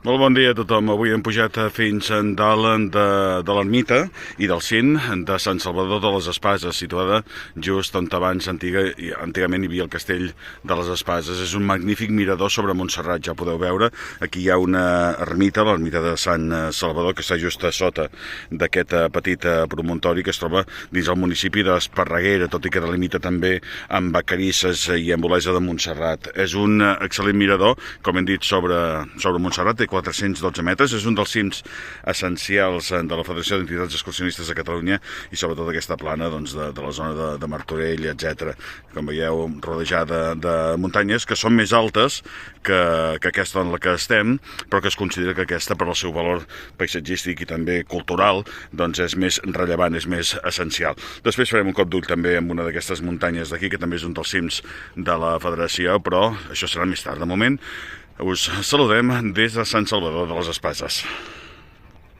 Molt bon dia a tothom. Avui hem pujat fins a dalt de l'ermita i del cim de Sant Salvador de les Espases, situada just on abans antigament hi havia el castell de les Espases. És un magnífic mirador sobre Montserrat, ja podeu veure. Aquí hi ha una ermita, l'ermita de Sant Salvador, que està just a sota d'aquest petit promontori que es troba dins el municipi d'Esparreguera, tot i que delimita també amb Vacarisses i amb Olesa de Montserrat. És un excel·lent mirador, com hem dit, sobre Montserrat, té 412 metres, és un dels cims essencials de la Federació d'Entitats Excursionistes de Catalunya i sobretot aquesta plana de la zona de Martorell, etc. Com veieu, rodejada de muntanyes que són més altes que aquesta en la que estem, però que es considera que aquesta, per al seu valor paisatgístic i també cultural, doncs és més rellevant, és més essencial. Després farem un cop d'ull també amb una d'aquestes muntanyes d'aquí, que també és un dels cims de la Federació, però això serà més tard. De moment, us saludem des de Sant Salvador de les Espases.